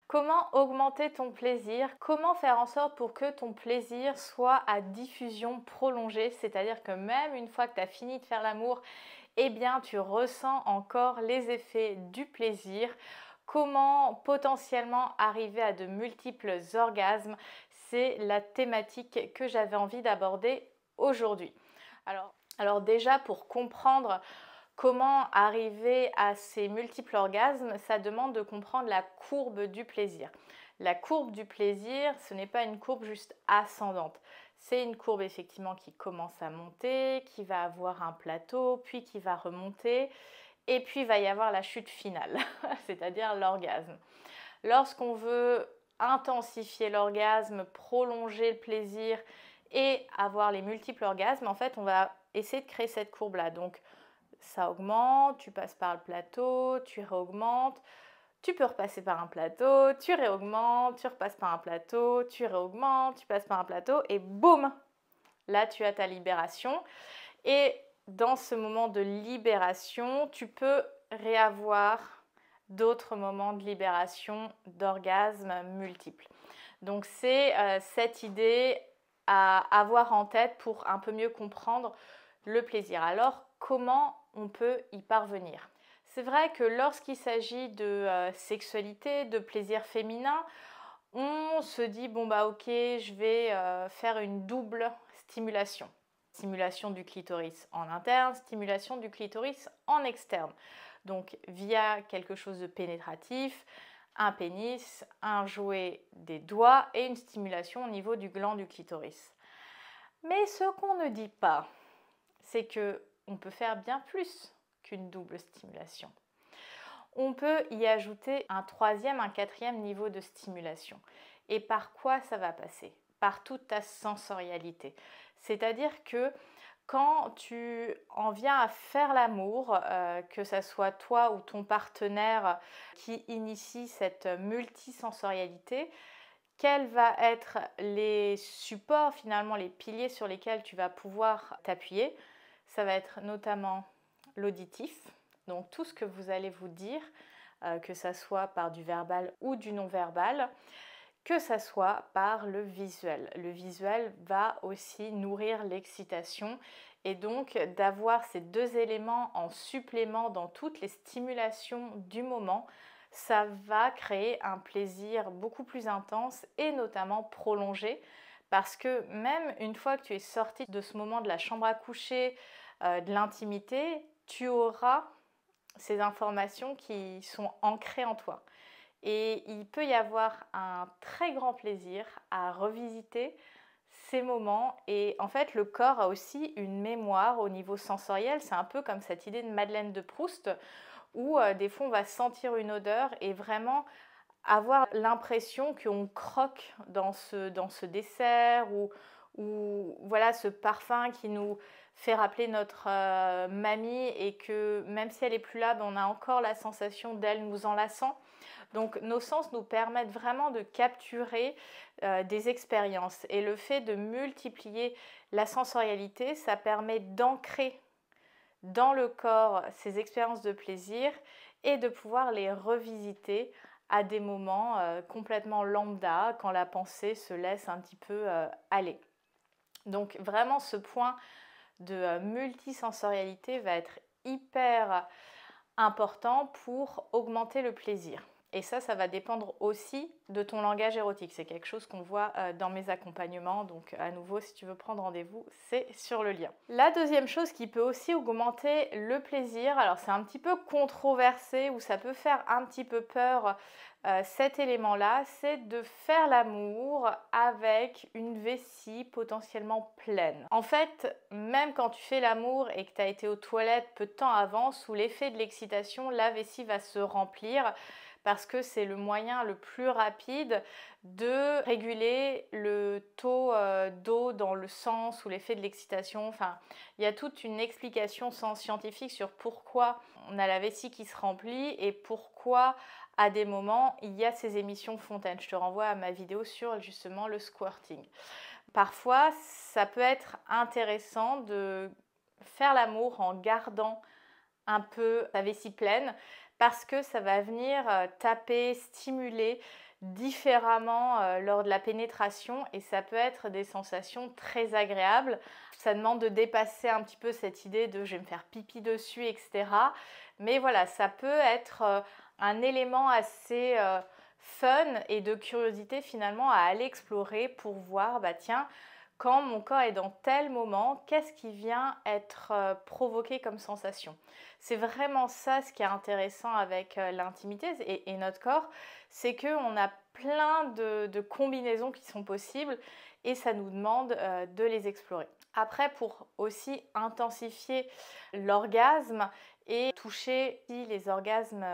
Comment augmenter ton plaisir? Comment faire en sorte pour que ton plaisir soit à diffusion prolongée? C'est-à-dire que même une fois que tu as fini de faire l'amour, eh bien tu ressens encore les effets du plaisir. Comment potentiellement arriver à de multiples orgasmes? C'est la thématique que j'avais envie d'aborder aujourd'hui. Alors déjà, pour comprendre comment arriver à ces multiples orgasmes, ça demande de comprendre la courbe du plaisir. La courbe du plaisir, ce n'est pas une courbe juste ascendante. C'est une courbe effectivement qui commence à monter, qui va avoir un plateau, puis qui va remonter, et puis il va y avoir la chute finale, c'est-à-dire l'orgasme. Lorsqu'on veut intensifier l'orgasme, prolonger le plaisir et avoir les multiples orgasmes, en fait, on va essayer de créer cette courbe-là. Donc, ça augmente, tu passes par le plateau, tu réaugmentes, tu peux repasser par un plateau, tu réaugmentes, tu repasses par un plateau, tu réaugmentes, tu passes par un plateau et boum, là tu as ta libération. Et dans ce moment de libération, tu peux réavoir d'autres moments de libération, d'orgasmes multiples. Donc c'est cette idée à avoir en tête pour un peu mieux comprendre le plaisir. Alors comment on peut y parvenir? C'est vrai que lorsqu'il s'agit de sexualité, de plaisir féminin, on se dit bon bah ok, je vais faire une double stimulation. Stimulation du clitoris en interne, stimulation du clitoris en externe. Donc via quelque chose de pénétratif, un pénis, un jouet des doigts et une stimulation au niveau du gland du clitoris. Mais ce qu'on ne dit pas, c'est que on peut faire bien plus qu'une double stimulation. On peut y ajouter un troisième, un quatrième niveau de stimulation. Et par quoi ça va passer? Par toute ta sensorialité. C'est-à-dire que quand tu en viens à faire l'amour, que ce soit toi ou ton partenaire qui initie cette multisensorialité, quels vont être les supports, finalement les piliers sur lesquels tu vas pouvoir t'appuyer? Ça va être notamment l'auditif, donc tout ce que vous allez vous dire, que ça soit par du verbal ou du non-verbal, que ça soit par le visuel. Le visuel va aussi nourrir l'excitation et donc d'avoir ces deux éléments en supplément dans toutes les stimulations du moment, ça va créer un plaisir beaucoup plus intense et notamment prolongé parce que même une fois que tu es sorti de ce moment de la chambre à coucher, de l'intimité, tu auras ces informations qui sont ancrées en toi. Et il peut y avoir un très grand plaisir à revisiter ces moments. Et en fait, le corps a aussi une mémoire au niveau sensoriel. C'est un peu comme cette idée de Madeleine de Proust, où des fois on va sentir une odeur et vraiment avoir l'impression qu'on croque dans ce dessert ou voilà ce parfum qui nous fait rappeler notre mamie et que même si elle n'est plus là, on a encore la sensation d'elle nous enlaçant. Donc nos sens nous permettent vraiment de capturer des expériences et le fait de multiplier la sensorialité, ça permet d'ancrer dans le corps ces expériences de plaisir et de pouvoir les revisiter à des moments complètement lambda quand la pensée se laisse un petit peu aller. Donc vraiment ce point de multisensorialité va être hyper important pour augmenter le plaisir. Et ça va dépendre aussi de ton langage érotique. C'est quelque chose qu'on voit dans mes accompagnements. Donc à nouveau, si tu veux prendre rendez-vous, c'est sur le lien. La deuxième chose qui peut aussi augmenter le plaisir, alors c'est un petit peu controversé ou ça peut faire un petit peu peur cet élément-là, c'est de faire l'amour avec une vessie potentiellement pleine. En fait, même quand tu fais l'amour et que tu as été aux toilettes peu de temps avant, sous l'effet de l'excitation, la vessie va se remplir parce que c'est le moyen le plus rapide de réguler le taux d'eau dans le sang sous l'effet de l'excitation. Enfin, il y a toute une explication scientifique sur pourquoi on a la vessie qui se remplit et pourquoi à des moments il y a ces émissions fontaines. Je te renvoie à ma vidéo sur justement le squirting. Parfois, ça peut être intéressant de faire l'amour en gardant un peu sa vessie pleine parce que ça va venir taper, stimuler différemment lors de la pénétration et ça peut être des sensations très agréables. Ça demande de dépasser un petit peu cette idée de je vais me faire pipi dessus, etc. Mais voilà, ça peut être un élément assez fun et de curiosité finalement à aller explorer pour voir, bah tiens, quand mon corps est dans tel moment, qu'est-ce qui vient être provoqué comme sensation? C'est vraiment ça ce qui est intéressant avec l'intimité et notre corps, c'est qu'on a plein de combinaisons qui sont possibles et ça nous demande de les explorer. Après, pour aussi intensifier l'orgasme et toucher les orgasmes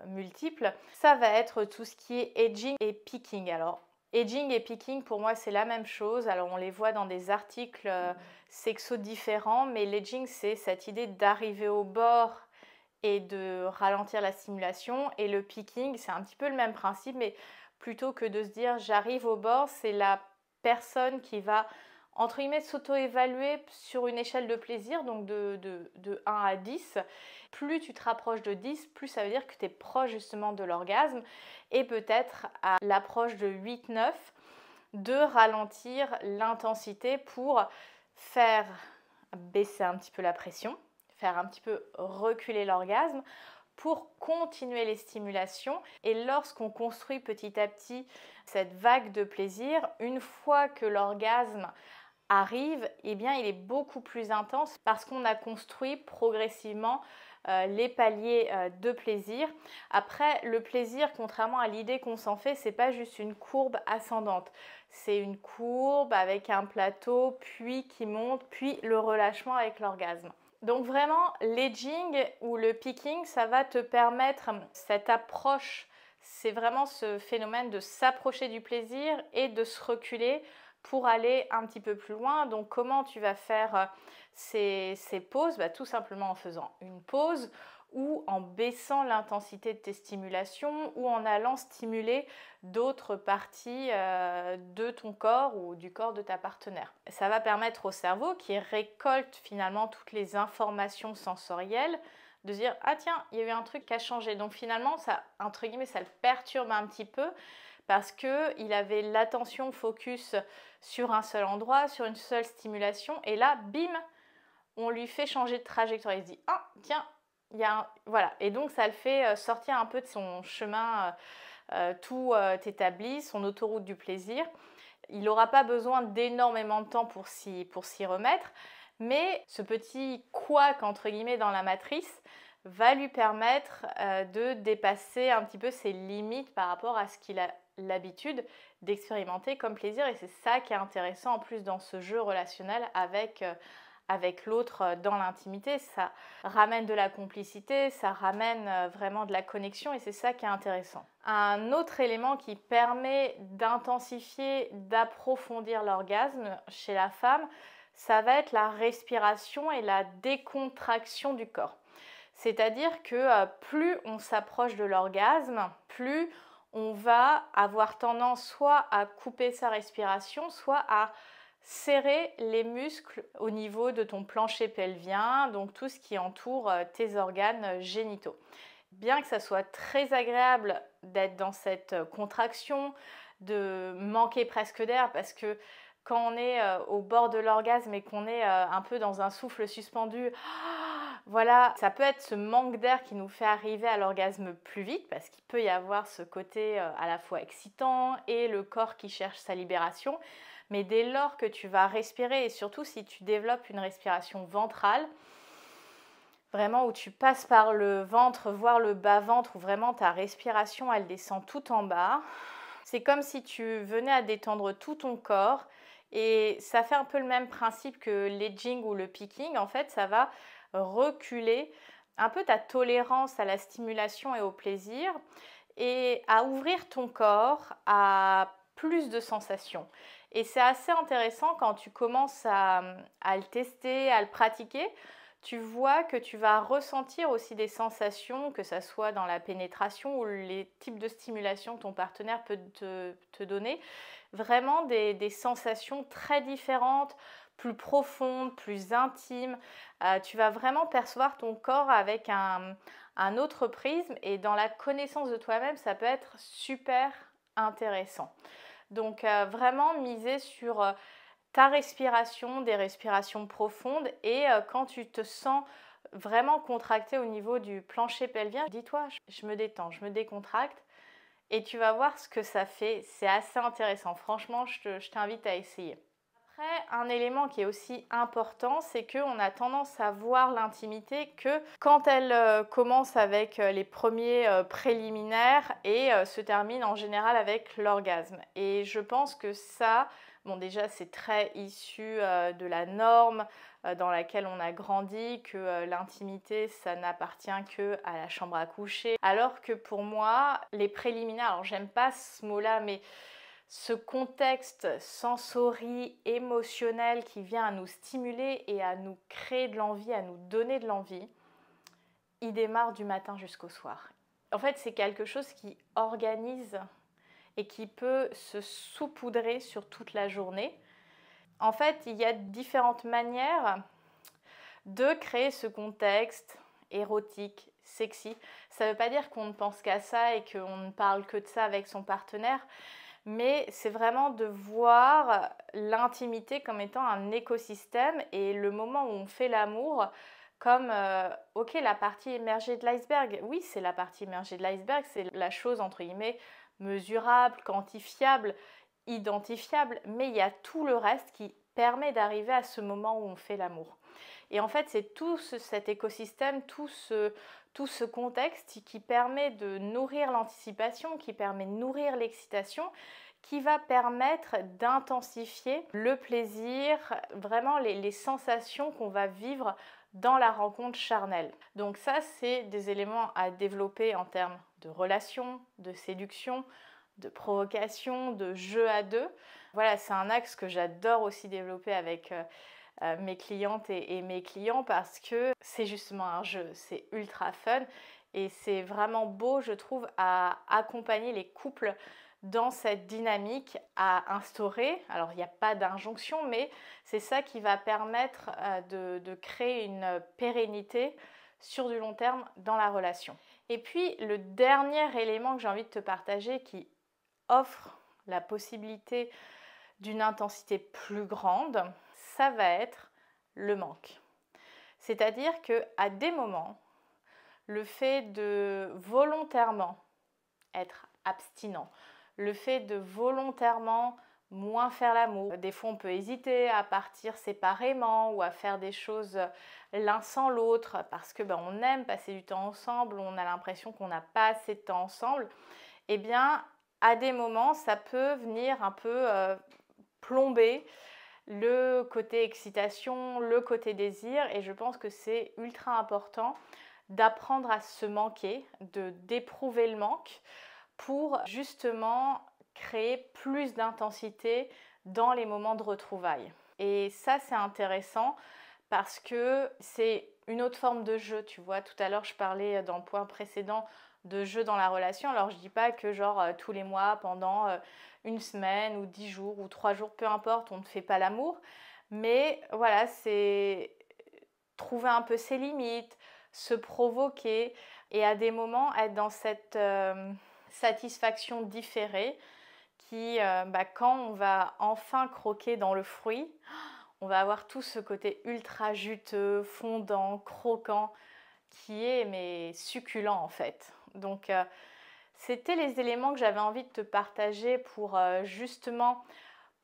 multiples, ça va être tout ce qui est edging et peaking. Alors, edging et peaking, pour moi, c'est la même chose. Alors, on les voit dans des articles sexo différents, mais l'edging, c'est cette idée d'arriver au bord et de ralentir la stimulation. Et le peaking, c'est un petit peu le même principe, mais plutôt que de se dire j'arrive au bord, c'est la personne qui va, entre guillemets, s'auto-évaluer sur une échelle de plaisir, donc de 1 à 10. Plus tu te rapproches de 10, plus ça veut dire que tu es proche justement de l'orgasme. Et peut-être à l'approche de 8-9, de ralentir l'intensité pour faire baisser un petit peu la pression, faire un petit peu reculer l'orgasme pour continuer les stimulations. Et lorsqu'on construit petit à petit cette vague de plaisir, une fois que l'orgasme arrive, eh bien, il est beaucoup plus intense parce qu'on a construit progressivement les paliers de plaisir. Après, le plaisir, contrairement à l'idée qu'on s'en fait, c'est pas juste une courbe ascendante. C'est une courbe avec un plateau, puis qui monte, puis le relâchement avec l'orgasme. Donc vraiment, l'edging ou le peaking, ça va te permettre cette approche. C'est vraiment ce phénomène de s'approcher du plaisir et de se reculer pour aller un petit peu plus loin. Donc comment tu vas faire ces pauses? Tout simplement en faisant une pause ou en baissant l'intensité de tes stimulations ou en allant stimuler d'autres parties de ton corps ou du corps de ta partenaire. Ça va permettre au cerveau qui récolte finalement toutes les informations sensorielles de se dire ah tiens, il y a eu un truc qui a changé. Donc finalement, ça, entre guillemets, ça le perturbe un petit peu parce qu'il avait l'attention focus sur un seul endroit, sur une seule stimulation et là, bim, on lui fait changer de trajectoire. Il se dit ah tiens, il y a un... voilà. Et donc ça le fait sortir un peu de son chemin tout établi, son autoroute du plaisir. Il n'aura pas besoin d'énormément de temps pour s'y remettre, mais ce petit couac entre guillemets dans la matrice va lui permettre de dépasser un petit peu ses limites par rapport à ce qu'il a l'habitude d'expérimenter comme plaisir. Et c'est ça qui est intéressant en plus dans ce jeu relationnel avec l'autre dans l'intimité. Ça ramène de la complicité, ça ramène vraiment de la connexion et c'est ça qui est intéressant. Un autre élément qui permet d'intensifier, d'approfondir l'orgasme chez la femme, ça va être la respiration et la décontraction du corps. C'est-à-dire que plus on s'approche de l'orgasme, plus on va avoir tendance soit à couper sa respiration, soit à serrer les muscles au niveau de ton plancher pelvien, donc tout ce qui entoure tes organes génitaux. Bien que ça soit très agréable d'être dans cette contraction, de manquer presque d'air, parce que quand on est au bord de l'orgasme et qu'on est un peu dans un souffle suspendu, voilà, ça peut être ce manque d'air qui nous fait arriver à l'orgasme plus vite parce qu'il peut y avoir ce côté à la fois excitant et le corps qui cherche sa libération. Mais dès lors que tu vas respirer et surtout si tu développes une respiration ventrale, vraiment où tu passes par le ventre, voire le bas-ventre, où vraiment ta respiration elle descend tout en bas, c'est comme si tu venais à détendre tout ton corps et ça fait un peu le même principe que l'edging ou le peaking. En fait, ça va reculer un peu ta tolérance à la stimulation et au plaisir et à ouvrir ton corps à plus de sensations. Et c'est assez intéressant quand tu commences à le tester, à le pratiquer. Tu vois que tu vas ressentir aussi des sensations, que ce soit dans la pénétration ou les types de stimulation que ton partenaire peut te donner. Vraiment des sensations très différentes, plus profondes, plus intimes. Tu vas vraiment percevoir ton corps avec un autre prisme et dans la connaissance de toi-même, ça peut être super intéressant. Donc vraiment miser sur ta respiration, des respirations profondes et quand tu te sens vraiment contracté au niveau du plancher pelvien, dis-toi, je me détends, je me décontracte et tu vas voir ce que ça fait. C'est assez intéressant. Franchement, je t'invite à essayer. Après, un élément qui est aussi important, c'est qu'on a tendance à voir l'intimité que quand elle commence avec les premiers préliminaires et se termine en général avec l'orgasme. Et je pense que ça, bon déjà c'est très issu de la norme dans laquelle on a grandi, que l'intimité ça n'appartient que à la chambre à coucher. Alors que pour moi, les préliminaires, alors j'aime pas ce mot-là, mais ce contexte émotionnel qui vient à nous stimuler et à nous créer de l'envie, à nous donner de l'envie, il démarre du matin jusqu'au soir. En fait, c'est quelque chose qui organise et qui peut se saupoudrer sur toute la journée. En fait, il y a différentes manières de créer ce contexte érotique, sexy. Ça ne veut pas dire qu'on ne pense qu'à ça et qu'on ne parle que de ça avec son partenaire, mais c'est vraiment de voir l'intimité comme étant un écosystème et le moment où on fait l'amour comme, ok, la partie émergée de l'iceberg. Oui, c'est la partie émergée de l'iceberg, c'est la chose entre guillemets mesurable, quantifiable, identifiable, mais il y a tout le reste qui permet d'arriver à ce moment où on fait l'amour. Et en fait, c'est tout cet écosystème, tout ce contexte qui permet de nourrir l'anticipation, qui permet de nourrir l'excitation, qui va permettre d'intensifier le plaisir, vraiment les sensations qu'on va vivre dans la rencontre charnelle. Donc ça, c'est des éléments à développer en termes de relations, de séduction, de provocation, de jeu à deux. Voilà, c'est un axe que j'adore aussi développer avec mes clientes et mes clients parce que c'est justement un jeu, c'est ultra fun et c'est vraiment beau, je trouve, à accompagner les couples dans cette dynamique à instaurer. Alors, il n'y a pas d'injonction, mais c'est ça qui va permettre de créer une pérennité sur du long terme dans la relation. Et puis, le dernier élément que j'ai envie de te partager qui offre la possibilité d'une intensité plus grande, ça va être le manque. C'est-à-dire qu'à des moments, le fait de volontairement être abstinent, le fait de volontairement moins faire l'amour. Des fois, on peut hésiter à partir séparément ou à faire des choses l'un sans l'autre parce que on aime passer du temps ensemble, on a l'impression qu'on n'a pas assez de temps ensemble. Eh bien, à des moments, ça peut venir un peu plomber le côté excitation, le côté désir et je pense que c'est ultra important d'apprendre à se manquer, d'éprouver le manque pour justement créer plus d'intensité dans les moments de retrouvailles. Et ça, c'est intéressant parce que c'est une autre forme de jeu. Tu vois, tout à l'heure, je parlais dans le point précédent de jeu dans la relation. Alors, je dis pas que genre tous les mois, pendant une semaine ou 10 jours ou 3 jours, peu importe, on ne fait pas l'amour. Mais voilà, c'est trouver un peu ses limites, se provoquer et à des moments être dans cette satisfaction différée qui, quand on va enfin croquer dans le fruit, on va avoir tout ce côté ultra juteux, fondant, croquant qui est succulent en fait. Donc c'était les éléments que j'avais envie de te partager pour justement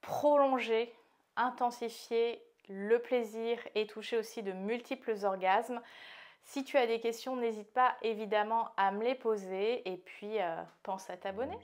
prolonger, intensifier le plaisir et toucher aussi de multiples orgasmes. Si tu as des questions, n'hésite pas évidemment à me les poser et puis pense à t'abonner.